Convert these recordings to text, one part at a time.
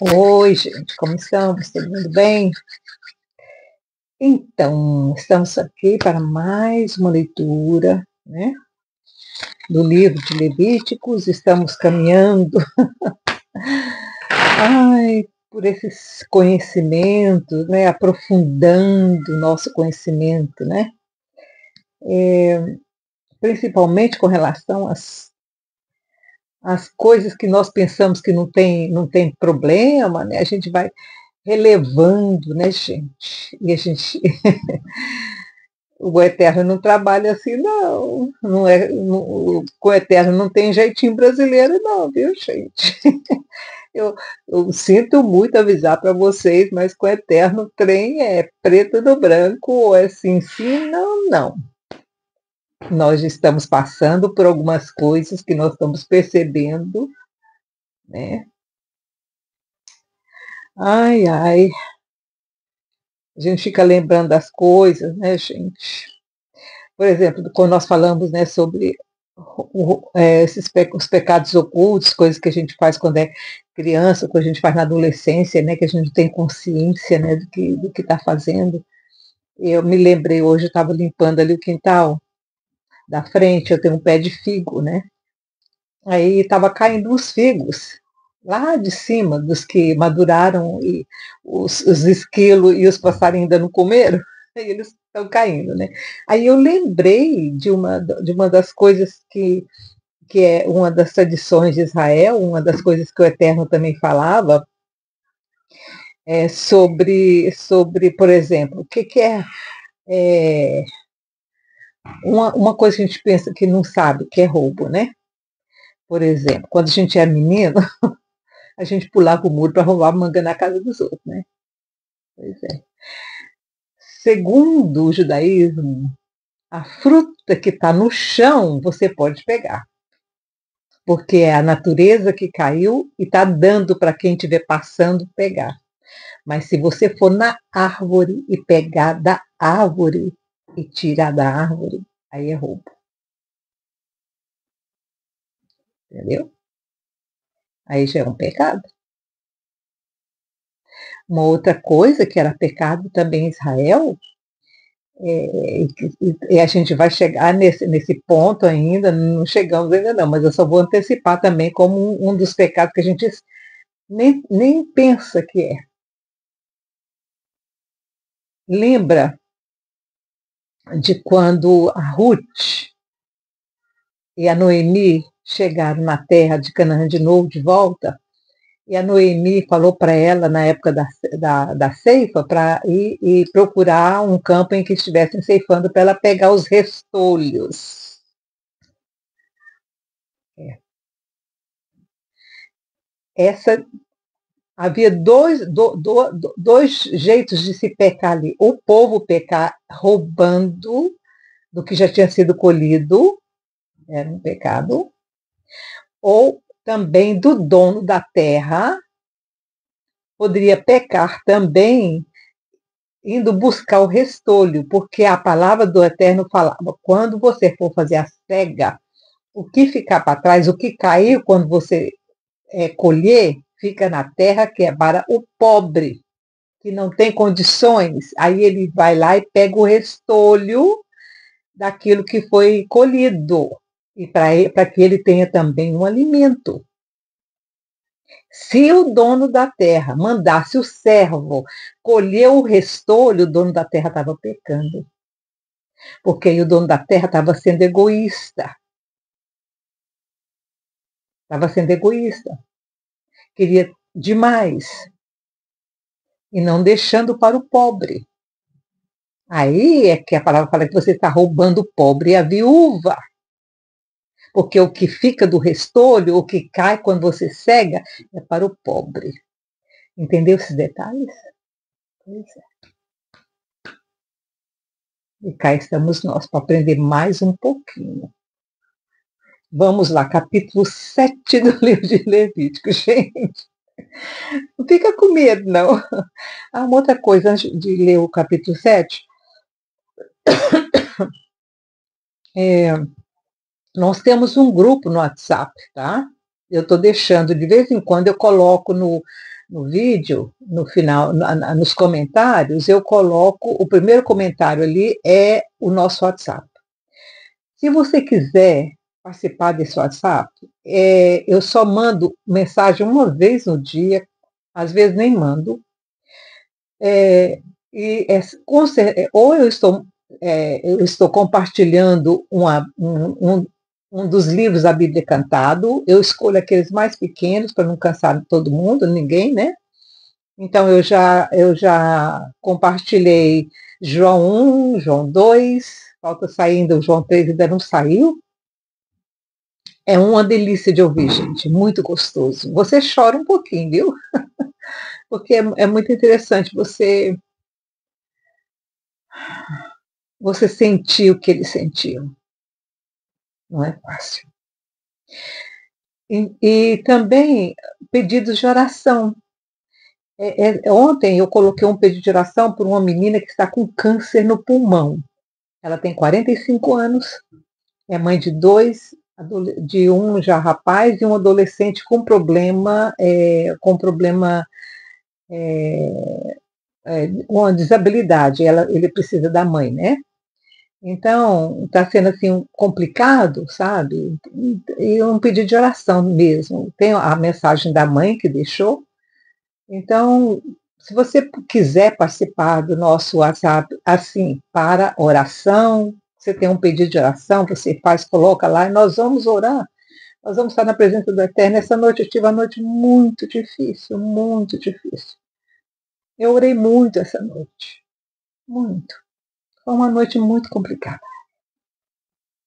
Oi, gente, como estamos? Todo mundo bem? Então, estamos aqui para mais uma leitura, né, do livro de Levíticos. Estamos caminhando, por esses conhecimentos, né, aprofundando o nosso conhecimento, né, principalmente com relação às coisas que nós pensamos que não tem problema, né, a gente vai relevando, né, gente, e a gente o Eterno não trabalha assim, não. Não é, não, com o Eterno não tem jeitinho brasileiro, não, viu, gente? Eu, eu sinto muito avisar para vocês, mas com o Eterno o trem é preto no branco, ou é sim, sim, não, não. Nós estamos passando por algumas coisas que nós estamos percebendo, né? Ai, ai, a gente fica lembrando das coisas, né, gente? Por exemplo, quando nós falamos, né, sobre os pecados ocultos, coisas que a gente faz quando é criança, que a gente faz na adolescência, né, que a gente não tem consciência, né, do que está fazendo. Eu me lembrei hoje, eu estava limpando ali o quintal da frente, eu tenho um pé de figo, né? Aí estava caindo uns figos lá de cima, dos que maduraram e os esquilos e os passarinhos ainda não comeram, aí eles estão caindo, né? Aí eu lembrei de uma das coisas que é uma das tradições de Israel, uma das coisas que o Eterno também falava, sobre, por exemplo, o que é uma coisa que a gente pensa que não sabe, que é roubo, né? Por exemplo, quando a gente é menino, a gente pulava o muro para roubar manga na casa dos outros, né? Pois é. Segundo o judaísmo, a fruta que está no chão você pode pegar, porque é a natureza que caiu e está dando para quem estiver passando pegar. Mas se você for na árvore e pegar da árvore e tirar da árvore, aí é roubo, entendeu? Aí já é um pecado. Uma outra coisa que era pecado também em Israel, e a gente vai chegar nesse ponto ainda, não chegamos ainda não, mas eu só vou antecipar também como um dos pecados que a gente nem pensa que é. Lembra de quando a Ruth e a Noemi chegaram na terra de Canaã de novo, de volta, e a Noemi falou para ela, na época da ceifa, para ir e procurar um campo em que estivessem ceifando para ela pegar os restolhos. É. Essa, havia dois jeitos de se pecar ali. O povo pecar roubando do que já tinha sido colhido, era um pecado, ou também do dono da terra, poderia pecar também indo buscar o restolho, porque a palavra do Eterno falava: quando você for fazer a cega, o que ficar para trás, o que cair quando você colher, fica na terra que é para o pobre, que não tem condições. Aí ele vai lá e pega o restolho daquilo que foi colhido, e para que ele tenha também um alimento. Se o dono da terra mandasse o servo colher o restolho, o dono da terra estava pecando. Porque aí o dono da terra estava sendo egoísta. Estava sendo egoísta. Queria demais. E não deixando para o pobre. Aí é que a palavra fala que você está roubando o pobre e a viúva. Porque o que fica do restolho, o que cai quando você cega, é para o pobre. Entendeu esses detalhes? Pois é. E cá estamos nós para aprender mais um pouquinho. Vamos lá, capítulo 7 do livro de Levítico, gente. Não fica com medo, não. Ah, uma outra coisa, antes de ler o capítulo 7, nós temos um grupo no WhatsApp, tá? Eu estou deixando, de vez em quando eu coloco no vídeo, no final, nos comentários, eu coloco, o primeiro comentário ali é o nosso WhatsApp. Se você quiser participar desse WhatsApp, eu só mando mensagem uma vez no dia, às vezes nem mando. Ou eu estou compartilhando um dos livros da Bíblia cantado, eu escolho aqueles mais pequenos para não cansar todo mundo, ninguém, né? Então eu já compartilhei João 1, João 2, falta sair ainda o João 3, ainda não saiu. É uma delícia de ouvir, gente, muito gostoso. Você chora um pouquinho, viu? Porque é muito interessante você sentir o que ele sentiu. Não é fácil. E também pedidos de oração. Ontem eu coloquei um pedido de oração por uma menina que está com câncer no pulmão. Ela tem 45 anos, é mãe de dois, de um já rapaz e um adolescente com problema, uma desabilidade. Ele precisa da mãe, né? Então, está sendo assim complicado, sabe? E um pedido de oração mesmo. Tem a mensagem da mãe que deixou. Então, se você quiser participar do nosso WhatsApp, assim, para oração, você tem um pedido de oração, você faz, coloca lá e nós vamos orar. Nós vamos estar na presença do Eterno. Essa noite eu tive uma noite muito difícil, muito difícil. Eu orei muito essa noite. Muito. Foi uma noite muito complicada.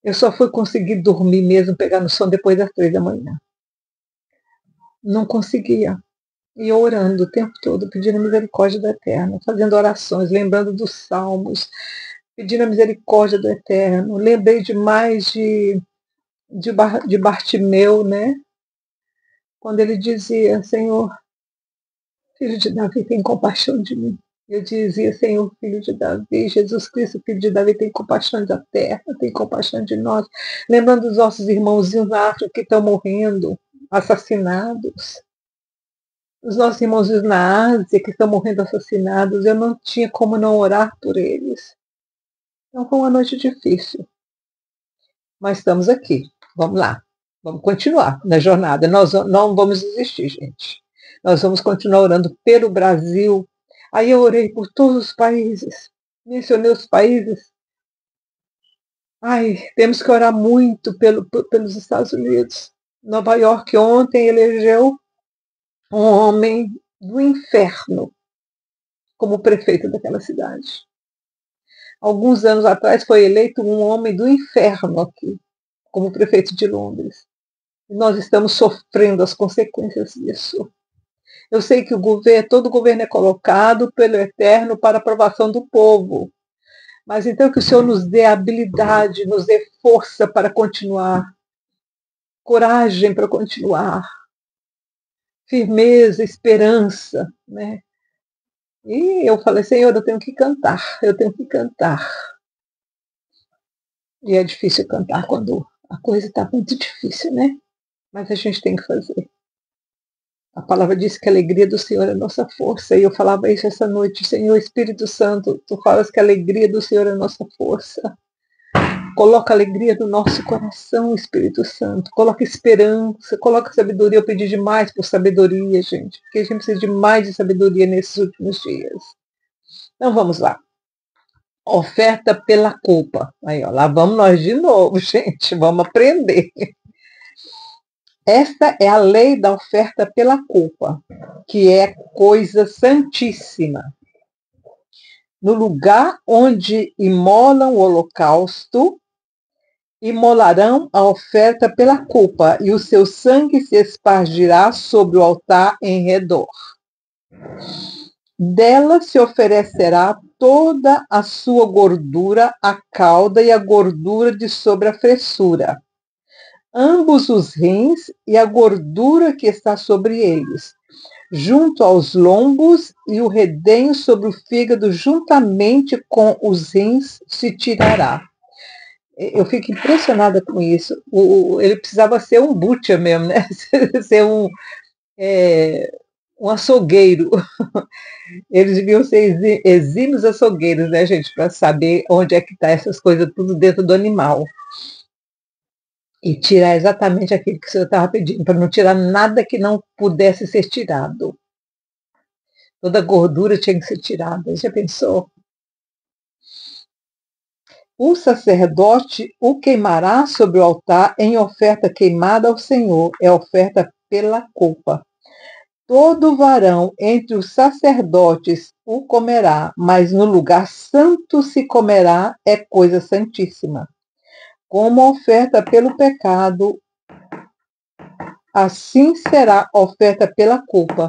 Eu só fui conseguir dormir mesmo, pegar no sono depois das 3 da manhã. Não conseguia. E orando o tempo todo, pedindo a misericórdia do Eterno, fazendo orações, lembrando dos salmos, pedindo a misericórdia do Eterno. Lembrei demais de Bartimeu, né? Quando ele dizia, Senhor, filho de Davi, tem compaixão de mim. Eu dizia, Senhor, filho de Davi, Jesus Cristo, filho de Davi, tem compaixão da terra, tem compaixão de nós. Lembrando dos nossos irmãozinhos na África que estão morrendo, assassinados. Os nossos irmãozinhos na Ásia que estão morrendo assassinados, eu não tinha como não orar por eles. Então foi uma noite difícil. Mas estamos aqui. Vamos lá. Vamos continuar na jornada. Nós não vamos desistir, gente. Nós vamos continuar orando pelo Brasil. Aí eu orei por todos os países. Mencionei os países. Ai, temos que orar muito pelos Estados Unidos. Nova York ontem elegeu um homem do inferno como prefeito daquela cidade. Alguns anos atrás foi eleito um homem do inferno aqui, como prefeito de Londres. E nós estamos sofrendo as consequências disso. Eu sei que todo o governo é colocado pelo Eterno para a aprovação do povo. Mas então que o Senhor nos dê habilidade, nos dê força para continuar, coragem para continuar, firmeza, esperança, né? E eu falei, Senhor, eu tenho que cantar, eu tenho que cantar. E é difícil cantar quando a coisa está muito difícil, né? Mas a gente tem que fazer. A palavra diz que a alegria do Senhor é a nossa força. E eu falava isso essa noite, Senhor Espírito Santo, tu falas que a alegria do Senhor é a nossa força. Coloca alegria no nosso coração, Espírito Santo. Coloca esperança, coloca sabedoria. Eu pedi demais por sabedoria, gente. Porque a gente precisa de mais de sabedoria nesses últimos dias. Então vamos lá. Oferta pela culpa. Aí, ó, lá vamos nós de novo, gente. Vamos aprender. Esta é a lei da oferta pela culpa, que é coisa santíssima. No lugar onde imolam o holocausto, imolarão a oferta pela culpa, e o seu sangue se espargirá sobre o altar em redor. Dela se oferecerá toda a sua gordura, a cauda e a gordura de sobre a fressura, ambos os rins e a gordura que está sobre eles, junto aos lombos e o redenho sobre o fígado, juntamente com os rins se tirará. Eu fico impressionada com isso. Ele precisava ser um butcher mesmo, né? Ser um açougueiro. Eles deviam ser exímios açougueiros, né, gente, para saber onde é que está essas coisas tudo dentro do animal. E tirar exatamente aquilo que o senhor estava pedindo, para não tirar nada que não pudesse ser tirado. Toda gordura tinha que ser tirada. Já pensou? O sacerdote o queimará sobre o altar em oferta queimada ao Senhor, é oferta pela culpa. Todo varão entre os sacerdotes o comerá, mas no lugar santo se comerá, é coisa santíssima. Como oferta pelo pecado, assim será oferta pela culpa.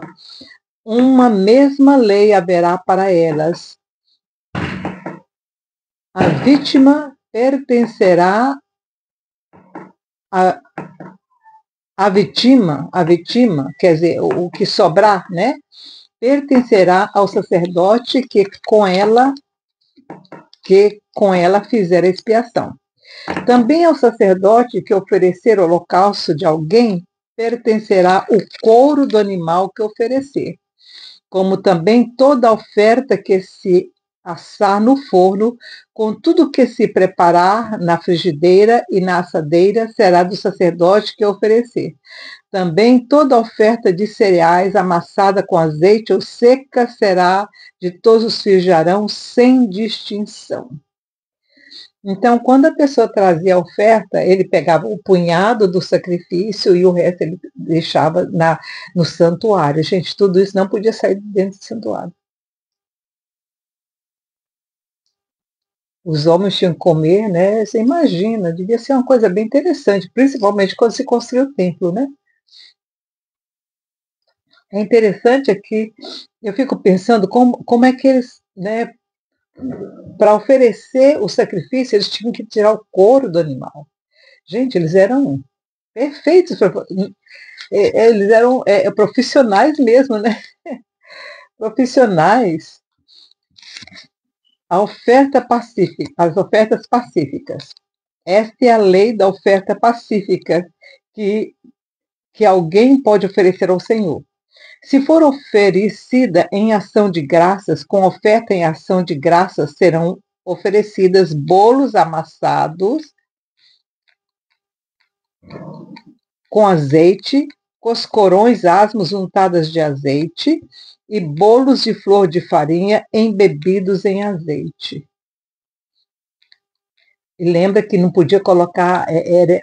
Uma mesma lei haverá para elas. A vítima pertencerá a vítima, quer dizer, o que sobrar, né? Pertencerá ao sacerdote que com ela fizer a expiação. Também ao sacerdote que oferecer o holocausto de alguém, pertencerá o couro do animal que oferecer, como também toda oferta que se assar no forno, com tudo que se preparar na frigideira e na assadeira, será do sacerdote que oferecer. Também toda oferta de cereais amassada com azeite ou seca será de todos os filhos de Arão, sem distinção. Então, quando a pessoa trazia a oferta, ele pegava o punhado do sacrifício e o resto ele deixava no santuário. Gente, tudo isso não podia sair de dentro do santuário. Os homens tinham que comer, né? Você imagina, devia ser uma coisa bem interessante, principalmente quando se construiu o templo, né? É interessante aqui, eu fico pensando como é que eles, né, para oferecer o sacrifício, eles tinham que tirar o couro do animal. Gente, eles eram perfeitos, eles eram profissionais mesmo, né? Profissionais. A oferta pacífica, as ofertas pacíficas. Esta é a lei da oferta pacífica que alguém pode oferecer ao Senhor. Se for oferecida em ação de graças, com oferta em ação de graças serão oferecidas bolos amassados com azeite, coscorões asmos untadas de azeite e bolos de flor de farinha embebidos em azeite. E lembra que não podia colocar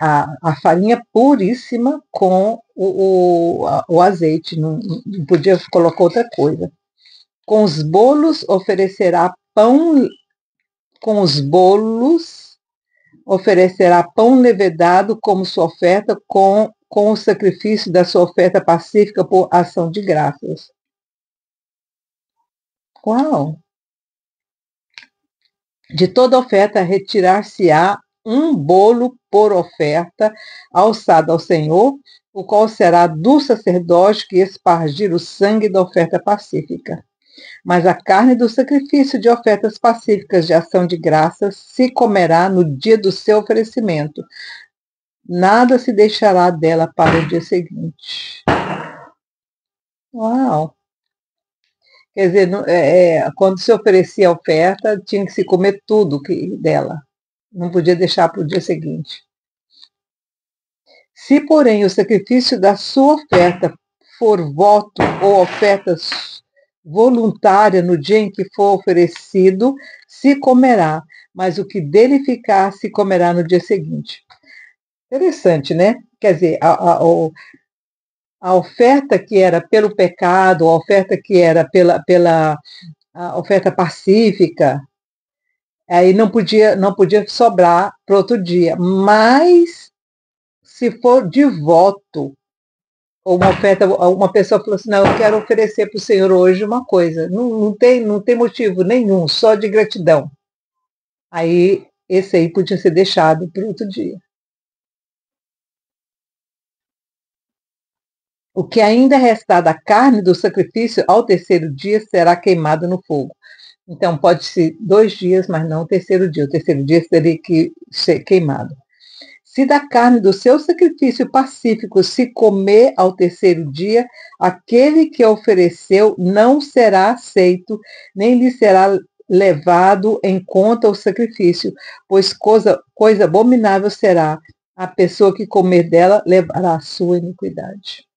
a farinha puríssima com o azeite, não podia colocar outra coisa. Com os bolos oferecerá pão, com os bolos oferecerá pão levedado como sua oferta, com o sacrifício da sua oferta pacífica por ação de graças. Uau! De toda oferta retirar-se-á um bolo por oferta alçado ao Senhor, o qual será do sacerdote que espargir o sangue da oferta pacífica. Mas a carne do sacrifício de ofertas pacíficas de ação de graças se comerá no dia do seu oferecimento. Nada se deixará dela para o dia seguinte. Uau! Quer dizer, quando se oferecia a oferta, tinha que se comer tudo dela. Não podia deixar para o dia seguinte. Se, porém, o sacrifício da sua oferta for voto ou oferta voluntária no dia em que for oferecido, se comerá, mas o que dele ficar se comerá no dia seguinte. Interessante, né? Quer dizer, a oferta que era pelo pecado, a oferta que era pela a oferta pacífica, aí não podia sobrar para outro dia. Mas se for de voto, ou uma oferta, uma pessoa falou assim, não, eu quero oferecer para o Senhor hoje uma coisa. Não tem motivo nenhum, só de gratidão. Aí esse aí podia ser deixado para outro dia. O que ainda restar da carne do sacrifício ao terceiro dia será queimado no fogo. Então pode ser 2 dias, mas não o terceiro dia. O terceiro dia teria que ser queimado. Se da carne do seu sacrifício pacífico se comer ao terceiro dia, aquele que ofereceu não será aceito, nem lhe será levado em conta o sacrifício, pois coisa abominável será. A pessoa que comer dela levará a sua iniquidade.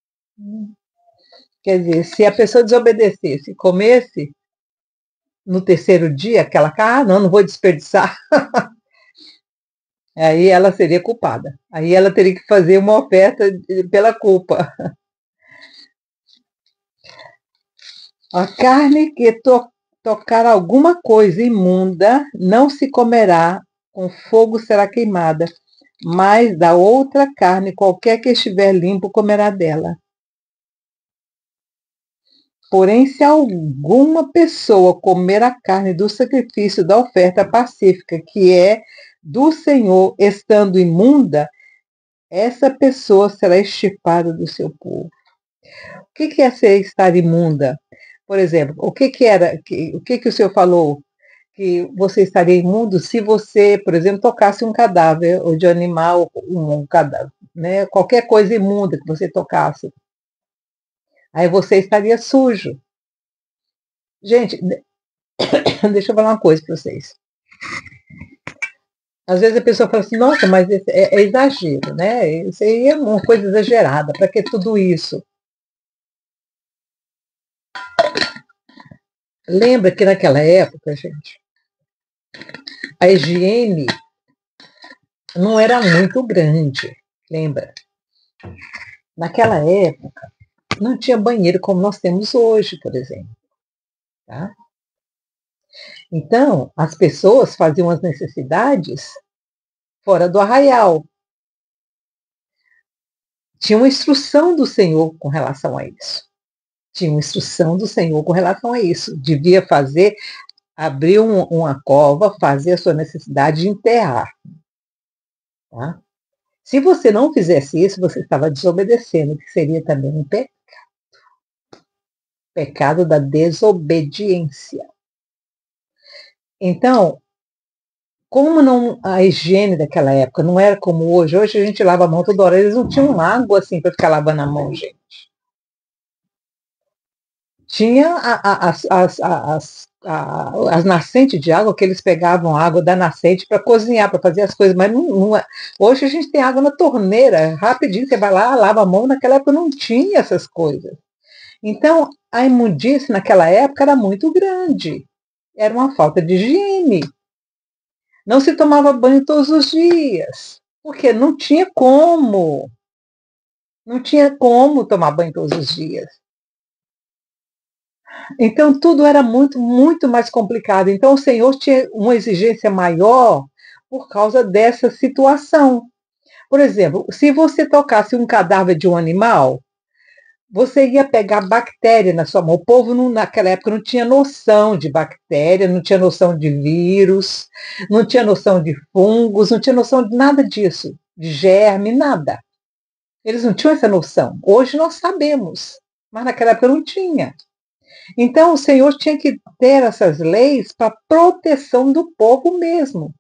Quer dizer, se a pessoa desobedecesse, comesse no terceiro dia, aquela carne, não vou desperdiçar, aí ela seria culpada. Aí ela teria que fazer uma oferta pela culpa. A carne que tocar alguma coisa imunda não se comerá, com fogo será queimada, mas da outra carne, qualquer que estiver limpo comerá dela. Porém, se alguma pessoa comer a carne do sacrifício da oferta pacífica, que é do Senhor, estando imunda, essa pessoa será extirpada do seu povo. O que é estar imunda? Por exemplo, o que o Senhor falou? Que você estaria imundo se você, por exemplo, tocasse um cadáver ou de animal, um cadáver, né? Qualquer coisa imunda que você tocasse. Aí você estaria sujo. Gente, deixa eu falar uma coisa para vocês. Às vezes a pessoa fala assim, nossa, mas é exagero, né? Isso aí é uma coisa exagerada, para que tudo isso? Lembra que naquela época, gente, a higiene não era muito grande, lembra? Naquela época, não tinha banheiro como nós temos hoje, por exemplo. Tá? Então, as pessoas faziam as necessidades fora do arraial. Tinha uma instrução do Senhor com relação a isso. Tinha uma instrução do Senhor com relação a isso. Devia fazer, abrir uma cova, fazer a sua necessidade de enterrar. Tá? Se você não fizesse isso, você estava desobedecendo, que seria também um pecado. Pecado da desobediência. Então, como não, a higiene daquela época não era como hoje, hoje a gente lava a mão toda hora, eles não tinham água assim para ficar lavando a mão, gente. Tinha as nascentes de água, que eles pegavam água da nascente para cozinhar, para fazer as coisas, mas hoje a gente tem água na torneira, rapidinho você vai lá, lava a mão, naquela época não tinha essas coisas. Então, a imundície naquela época era muito grande, era uma falta de higiene. Não se tomava banho todos os dias, porque não tinha como. Não tinha como tomar banho todos os dias. Então, tudo era muito, muito mais complicado. Então, o Senhor tinha uma exigência maior por causa dessa situação. Por exemplo, se você tocasse um cadáver de um animal, você ia pegar bactéria na sua mão. O povo, naquela época, não tinha noção de bactéria, não tinha noção de vírus, não tinha noção de fungos, não tinha noção de nada disso, de germe, nada. Eles não tinham essa noção. Hoje nós sabemos, mas naquela época não tinha. Então, o Senhor tinha que ter essas leis para proteção do povo mesmo.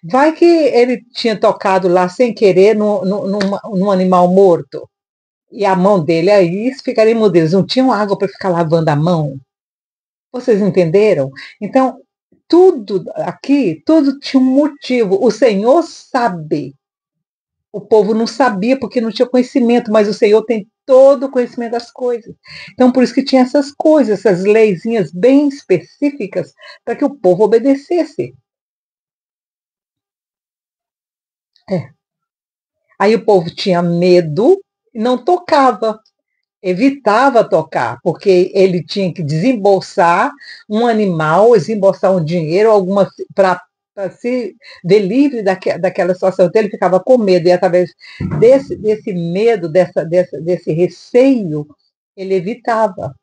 Vai que ele tinha tocado lá sem querer num animal morto. E a mão dele aí ficaria imunda. Eles não tinham água para ficar lavando a mão. Vocês entenderam? Então, tudo aqui, tudo tinha um motivo. O Senhor sabe. O povo não sabia porque não tinha conhecimento, mas o Senhor tem todo o conhecimento das coisas. Então, por isso que tinha essas coisas, essas leizinhas bem específicas para que o povo obedecesse. É. Aí o povo tinha medo e não tocava, evitava tocar, porque ele tinha que desembolsar um animal, desembolsar um dinheiro, alguma para se ver livre daquela situação. Então ele ficava com medo, e através desse medo, desse receio, ele evitava.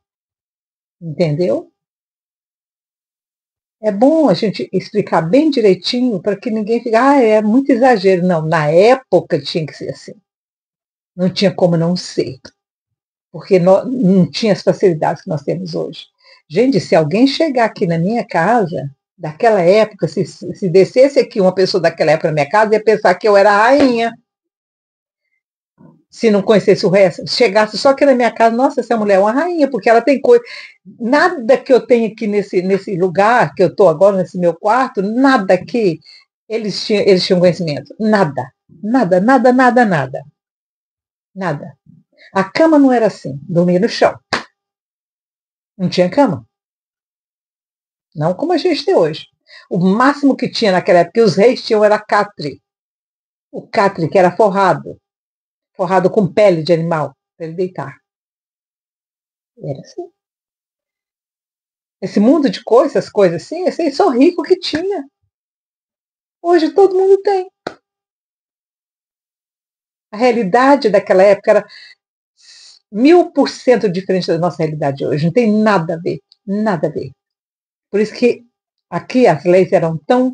Entendeu? É bom a gente explicar bem direitinho para que ninguém fique, é muito exagero. Não, na época tinha que ser assim. Não tinha como não ser. Porque não tinha as facilidades que nós temos hoje. Gente, se alguém chegar aqui na minha casa, daquela época, se descesse aqui uma pessoa daquela época na minha casa, ia pensar que eu era a rainha. Se não conhecesse o resto, chegasse só aqui na minha casa, nossa, essa mulher é uma rainha, porque ela tem coisa. Nada que eu tenho aqui nesse lugar, que eu estou agora, nesse meu quarto, nada que eles tinham conhecimento. Nada. Nada, nada, nada, nada. Nada. A cama não era assim, dormia no chão. Não tinha cama. Não como a gente tem hoje. O máximo que tinha naquela época que os reis tinham era catre. O catre que era forrado com pele de animal, para ele deitar. Era assim. Esse mundo de coisas, coisas assim, esse só rico que tinha. Hoje todo mundo tem. A realidade daquela época era 1000% diferente da nossa realidade hoje. Não tem nada a ver. Nada a ver. Por isso que aqui as leis eram tão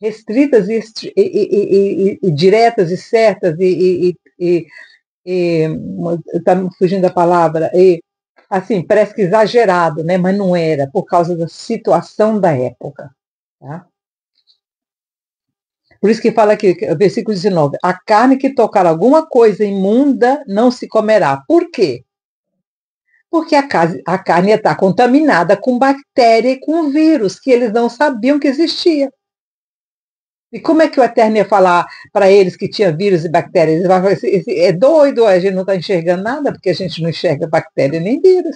restritas e diretas e certas está me fugindo da palavra, assim, parece que exagerado, né? Mas não era, por causa da situação da época. Tá? Por isso que fala aqui, versículo 19, a carne que tocar alguma coisa imunda não se comerá. Por quê? Porque a carne está contaminada com bactéria e com vírus, que eles não sabiam que existia. E como é que o Eterno ia falar para eles que tinha vírus e bactérias? Ele vai falar assim, é doido, a gente não está enxergando nada, porque a gente não enxerga bactéria nem vírus.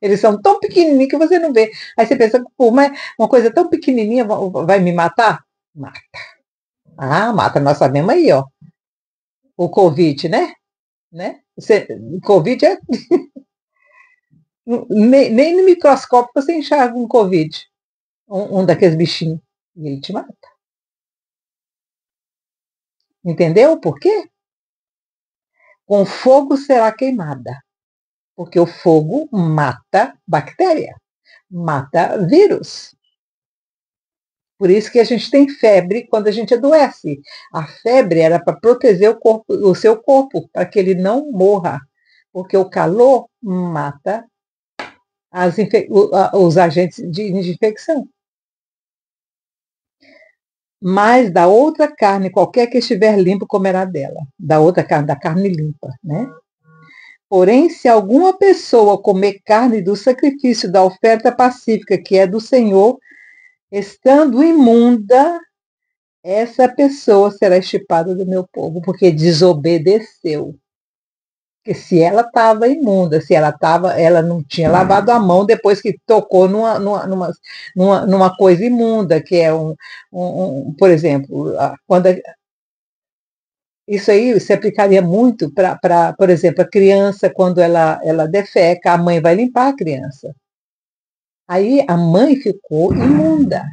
Eles são tão pequenininhos que você não vê. Aí você pensa, pô, mas uma coisa tão pequenininha vai me matar? Mata. Ah, mata, nós sabemos aí, ó. O Covid, né? O Covid é... nem no microscópio você enxerga um Covid, um daqueles bichinhos. E ele te mata. Entendeu por quê? Com fogo será queimada. Porque o fogo mata bactéria, mata vírus. Por isso que a gente tem febre quando a gente adoece. A febre era para proteger o seu corpo, para que ele não morra. Porque o calor mata os agentes de infecção. Mas da outra carne, qualquer que estiver limpo comerá dela. Da outra carne, da carne limpa, né? Porém, se alguma pessoa comer carne do sacrifício da oferta pacífica, que é do Senhor, estando imunda, essa pessoa será extirpada do meu povo, porque desobedeceu. Porque se ela estava imunda, se ela não tinha lavado a mão depois que tocou numa coisa imunda, que é por exemplo, quando isso aí se aplicaria muito para, por exemplo, a criança, quando ela defeca, a mãe vai limpar a criança. Aí a mãe ficou imunda.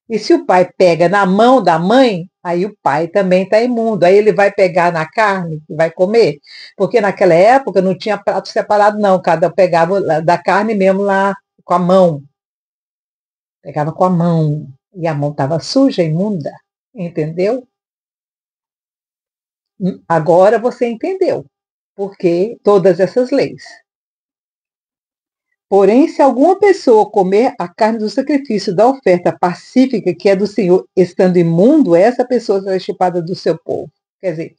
E se o pai pega na mão da mãe, aí o pai também está imundo. Aí ele vai pegar na carne e vai comer. Porque naquela época não tinha prato separado, não. Cada pegava da carne mesmo lá com a mão. Pegava com a mão. E a mão estava suja, imunda. Entendeu? Agora você entendeu. Porque todas essas leis. Porém, se alguma pessoa comer a carne do sacrifício da oferta pacífica, que é do Senhor, estando imundo, essa pessoa será extirpada do seu povo. Quer dizer,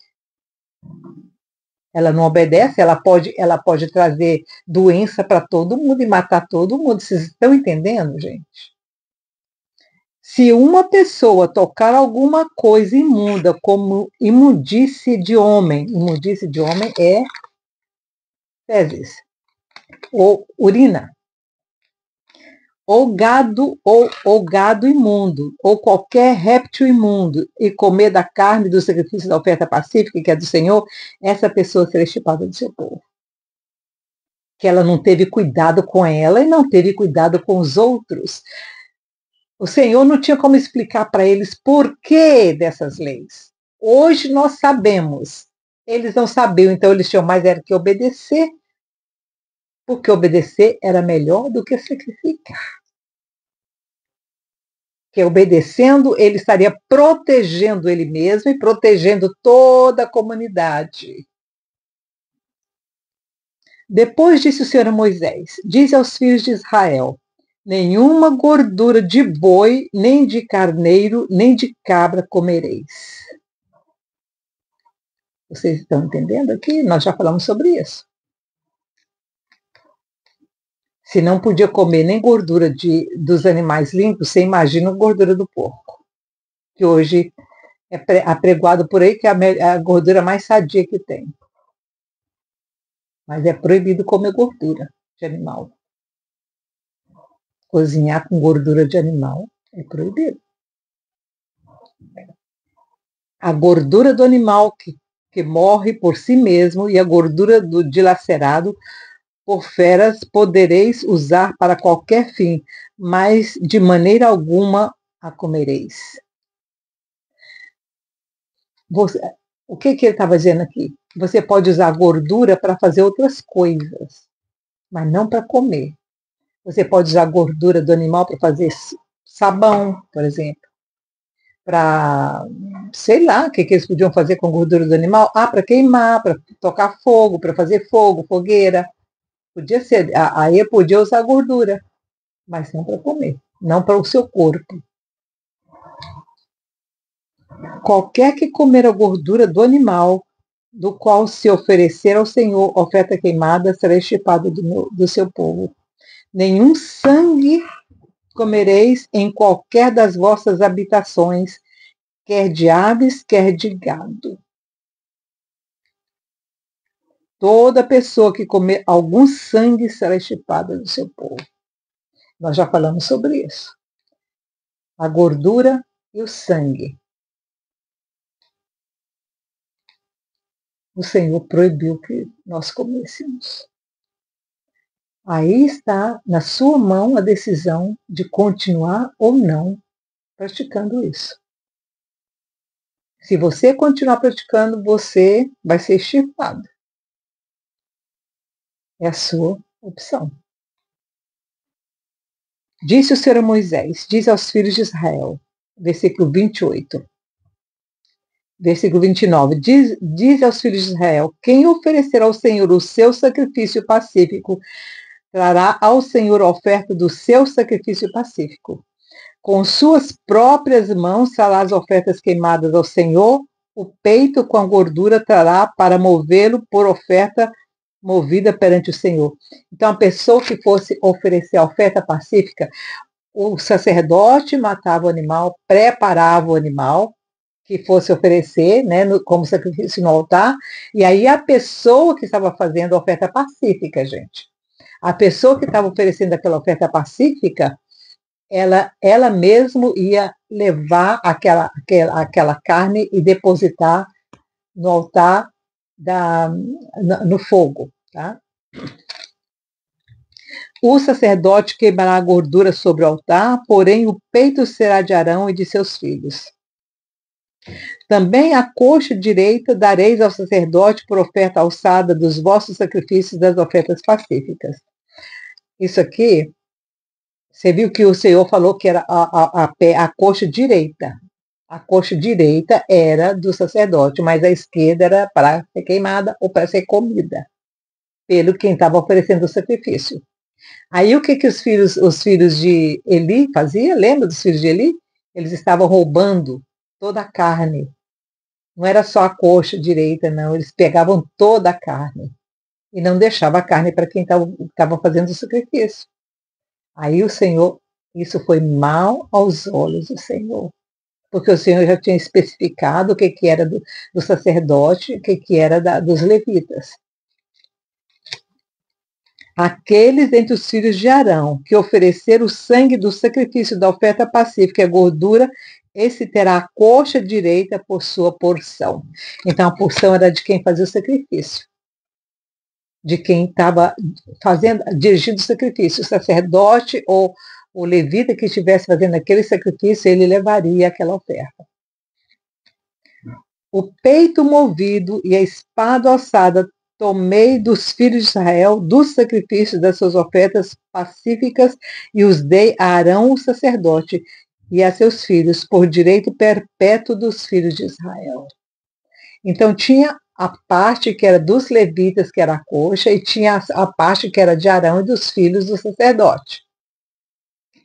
ela não obedece, ela pode trazer doença para todo mundo e matar todo mundo. Vocês estão entendendo, gente? Se uma pessoa tocar alguma coisa imunda, como imundice de homem é fezes, ou urina, ou gado imundo, ou qualquer réptil imundo, e comer da carne do sacrifício da oferta pacífica, que é do Senhor, essa pessoa será extirpada do seu povo. Que ela não teve cuidado com ela e não teve cuidado com os outros. O Senhor não tinha como explicar para eles por que dessas leis. Hoje nós sabemos. Eles não sabiam, então eles tinham mais era que obedecer, porque obedecer era melhor do que sacrificar. Que obedecendo, ele estaria protegendo ele mesmo e protegendo toda a comunidade. Depois disse o Senhor a Moisés: diz aos filhos de Israel: Nenhuma gordura de boi, nem de carneiro, nem de cabra comereis. Vocês estão entendendo aqui? Nós já falamos sobre isso. Se não podia comer nem gordura dos animais limpos, você imagina a gordura do porco, que hoje é apregoado por aí que é a gordura mais sadia que tem. Mas é proibido comer gordura de animal. Cozinhar com gordura de animal é proibido. A gordura do animal que morre por si mesmo e a gordura do dilacerado por feras podereis usar para qualquer fim, mas de maneira alguma a comereis. O que ele estava dizendo aqui? Você pode usar gordura para fazer outras coisas, mas não para comer. Você pode usar a gordura do animal para fazer sabão, por exemplo. Para, sei lá, o que eles podiam fazer com a gordura do animal? Para queimar, para tocar fogo, para fazer fogo, fogueira. Podia ser, aí podia usar gordura, mas não para comer, não para o seu corpo. Qualquer que comer a gordura do animal, do qual se oferecer ao Senhor oferta queimada, será estipado do seu povo. Nenhum sangue comereis em qualquer das vossas habitações, quer de aves, quer de gado. Toda pessoa que comer algum sangue será estipado do seu povo. Nós já falamos sobre isso. A gordura e o sangue. O Senhor proibiu que nós comêssemos. Aí está na sua mão a decisão de continuar ou não praticando isso. Se você continuar praticando, você vai ser extirpado. É a sua opção. Disse o Senhor a Moisés, diz aos filhos de Israel, versículo 28. Versículo 29, diz aos filhos de Israel, quem oferecer ao Senhor o seu sacrifício pacífico, trará ao Senhor a oferta do seu sacrifício pacífico. Com suas próprias mãos trará as ofertas queimadas ao Senhor, o peito com a gordura trará para movê-lo por oferta movida perante o Senhor. Então, a pessoa que fosse oferecer a oferta pacífica, o sacerdote matava o animal, preparava o animal, que fosse oferecer, né, como sacrifício no altar, e aí a pessoa que estava fazendo a oferta pacífica, gente, a pessoa que estava oferecendo aquela oferta pacífica, ela mesmo ia levar aquela carne e depositar no altar, no fogo. Tá? O sacerdote queimará a gordura sobre o altar, porém o peito será de Arão e de seus filhos. Também a coxa direita dareis ao sacerdote por oferta alçada dos vossos sacrifícios das ofertas pacíficas. Isso aqui, você viu que o Senhor falou que era a coxa direita. A coxa direita era do sacerdote, mas a esquerda era para ser queimada ou para ser comida, pelo quem estava oferecendo o sacrifício. Aí o que os filhos de Eli faziam? Lembra dos filhos de Eli? Eles estavam roubando toda a carne. Não era só a coxa direita, não. Eles pegavam toda a carne e não deixavam a carne para quem estava fazendo o sacrifício. Aí o Senhor, isso foi mal aos olhos do Senhor, porque o Senhor já tinha especificado o que era do sacerdote, o que era dos levitas. Aqueles entre os filhos de Arão que ofereceram o sangue do sacrifício da oferta pacífica e a gordura, esse terá a coxa direita por sua porção. Então a porção era de quem fazia o sacrifício, de quem estava dirigindo o sacrifício. O sacerdote ou o levita que estivesse fazendo aquele sacrifício, ele levaria aquela oferta. O peito movido e a espada alçada tomei dos filhos de Israel, dos sacrifícios das suas ofertas pacíficas, e os dei a Arão, o sacerdote, e a seus filhos, por direito perpétuo dos filhos de Israel. Então tinha a parte que era dos levitas, que era a coxa, e tinha a parte que era de Arão e dos filhos do sacerdote.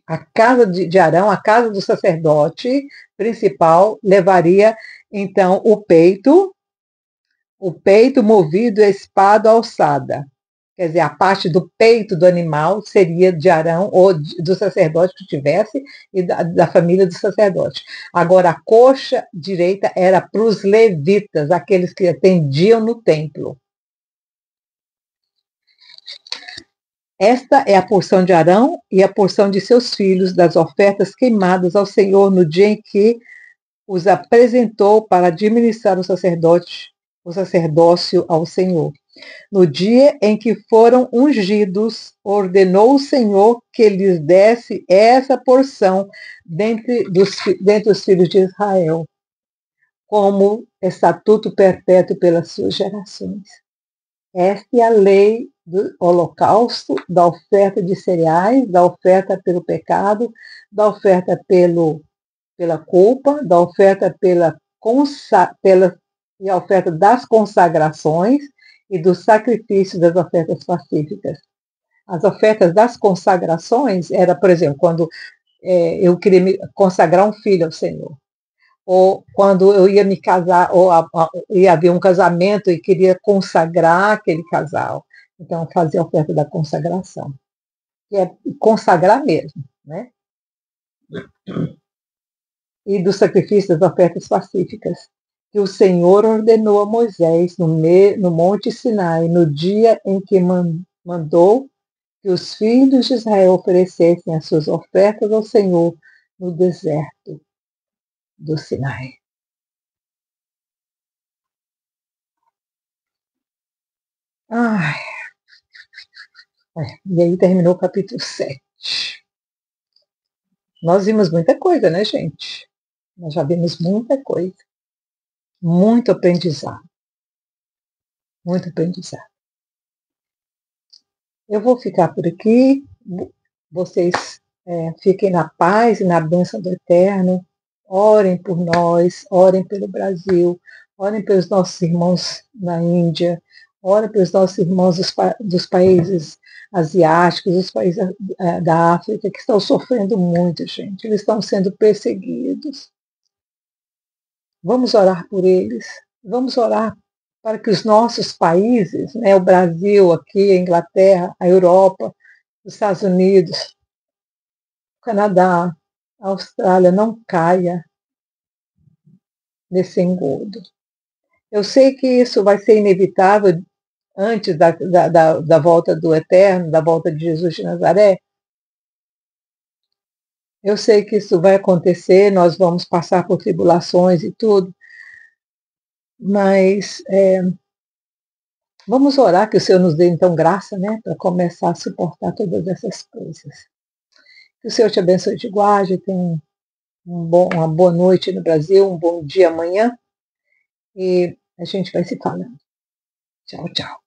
A casa de Arão, a casa do sacerdote principal, levaria então o peito movido a espada alçada. Quer dizer, a parte do peito do animal seria de Arão ou do sacerdote que tivesse e da família do sacerdote. Agora, a coxa direita era para os levitas, aqueles que atendiam no templo. Esta é a porção de Arão e a porção de seus filhos das ofertas queimadas ao Senhor no dia em que os apresentou para administrar o sacerdócio ao Senhor. No dia em que foram ungidos, ordenou o Senhor que lhes desse essa porção dentre os filhos de Israel, como estatuto perpétuo pelas suas gerações. Esta é a lei do holocausto, da oferta de cereais, da oferta pelo pecado, da oferta pela culpa, da oferta e a oferta das consagrações e do sacrifício das ofertas pacíficas. As ofertas das consagrações era, por exemplo, quando eu queria consagrar um filho ao Senhor, ou quando eu ia me casar, ou ia haver um casamento e queria consagrar aquele casal. Então, fazia a oferta da consagração, que é consagrar mesmo, né? E do sacrifício das ofertas pacíficas, que o Senhor ordenou a Moisés no Monte Sinai, no dia em que mandou que os filhos de Israel oferecessem as suas ofertas ao Senhor no deserto do Sinai. Ai, e aí terminou o capítulo 7. Nós vimos muita coisa, né, gente? Nós já vimos muita coisa. Muito aprendizado. Muito aprendizado. Eu vou ficar por aqui. Vocês fiquem na paz e na bênção do Eterno. Orem por nós, orem pelo Brasil, orem pelos nossos irmãos na Índia, orem pelos nossos irmãos dos países asiáticos, dos países da África, que estão sofrendo muito, gente. Eles estão sendo perseguidos. Vamos orar por eles. Vamos orar para que os nossos países, né, o Brasil aqui, a Inglaterra, a Europa, os Estados Unidos, o Canadá, a Austrália, não caia nesse engodo. Eu sei que isso vai ser inevitável antes da volta do Eterno, da volta de Jesus de Nazaré. Eu sei que isso vai acontecer, nós vamos passar por tribulações e tudo, mas vamos orar que o Senhor nos dê então graça, né, para começar a suportar todas essas coisas. Que o Senhor te abençoe e te guarde, tenha uma boa noite no Brasil, um bom dia amanhã, e a gente vai se falando. Tchau, tchau.